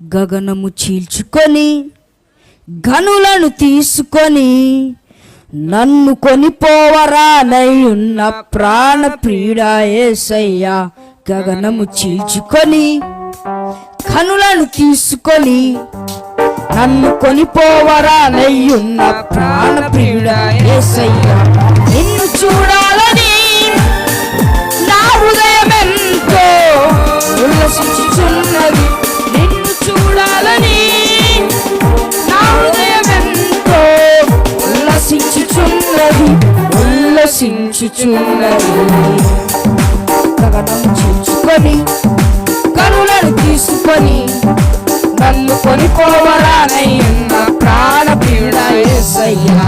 గగనము చీల్చుకొని గనులను తీసుకొని నన్ను కొనిపోవరానై ఉన్న ప్రాణ ప్రియుడా యేసయ్యా. గగనము చీల్చుకొని గనులను తీసుకొని నన్ను కొనిపోవరానై ఉన్న ప్రాణ ప్రియుడా యేసయ్యా. నిన్ను చూడాలని నా హృదయమెంతో ఉల్లసించుచున్నది. నిన్ను చూడాలని నా హృదయమెంతో ఉల్లసించుచున్నది. గగనం చీల్చుకొని కనులను తీసుకొని నన్ను కొనిపోవరానై ఉన్న ప్రాణ ప్రియుడా యేసయ్యా.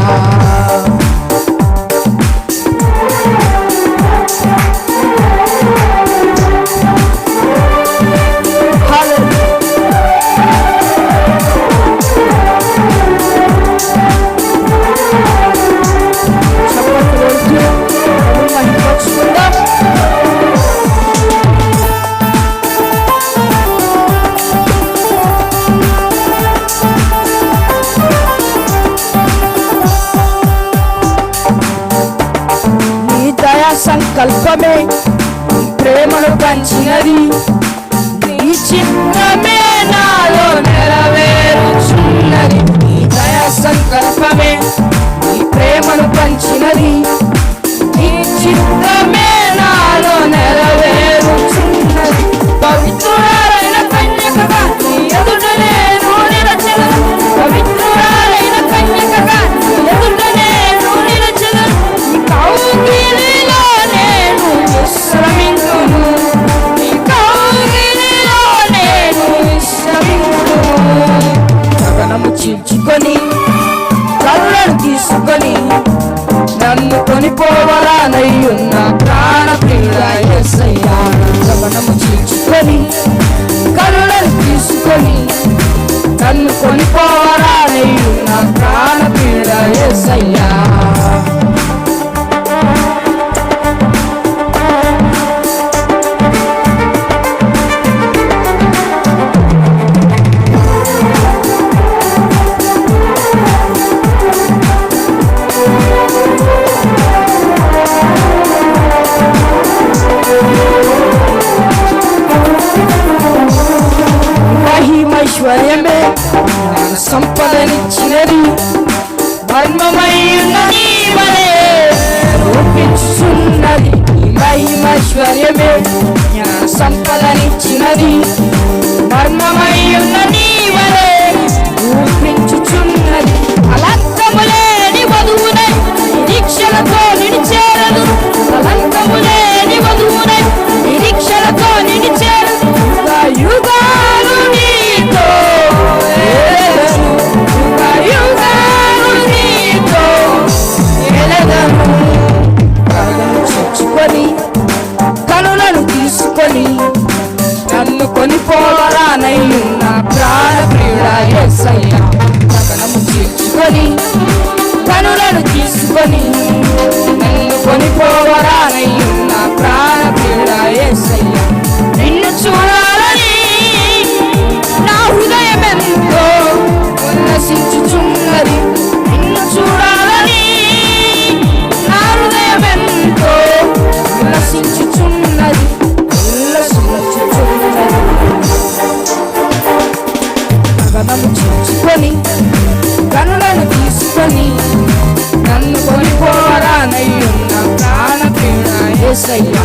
సంకల్పమే ప్రేమను పంచినది. నీ చిత్తమే నాలో నెరవేరుచున్నది. నీ దయా సంకల్పమే నీ ప్రేమను పంచినది. నీ చిత్తమే నాలో నెరవేరుచున్నది. పవిత్రురాలైన కన్యకగా నీ ఎదుట నేను నిలచెదను. పవిత్రురాలైన కన్యకగా నీ ఎదుట నేను నిలచెదను. నీ కౌగిలిలో నేను విశ్రమింతును. నీ కౌగిలిలో నేను విశ్రమింతును. గగనము చీల్చుకొని కళ్ళను తీసుకొని నన్ను కొనిపోవరానై ఉన్న ప్రాణ ప్రియుడా యేసయ్యా. గగనము చీల్చుకొని కళ్ళను తీసుకొని నన్ను కొనిపోవరానై ఉన్న ప్రాణ ప్రియుడా యేసయ్యా. మహిమైశ్వర్యమే సంపదనిచ్చినది. మర్మమై ఉన్న నీ వలె రూపించుచున్నది. మహిమైశ్వర్యమే సంపదనిచ్చినది. మర్మమై ఉన్న నీ వలె రూపించుచున్నది. అలంకములేని వధువునై నిరీక్షలతో నిలిచేరదు. అలంకములేని వధువునై నిరీక్షలతో నిలిచేరదు. యుగాలు నీతో ఎలెదను. యుగాలు నీతో ఎలెదను. గగనము చీల్చుకొని కనులను తీసుకొని నన్ను కొనిపోవరానై ఉన్న ప్రాణ ప్రియుడా యేసయ్యా. గగనము చీల్చుకొని కనులను తీసుకొని నన్ను కొనిపోవరానై ఉన్న ప్రాణ ప్రియుడా యేసయ్యా. నిన్ను చూడాలని నా హృదయమెంతో ఉల్లసించుచున్నది. నిన్ను చూడాలని నా హృదయమెంతో ఉల్లసించుచున్నది. గగనము చీల్చుకొని కనులను తీసుకొని నన్ను కొనిపోవరానై ఉన్న ప్రాణ ప్రియుడా యేసయ్యా.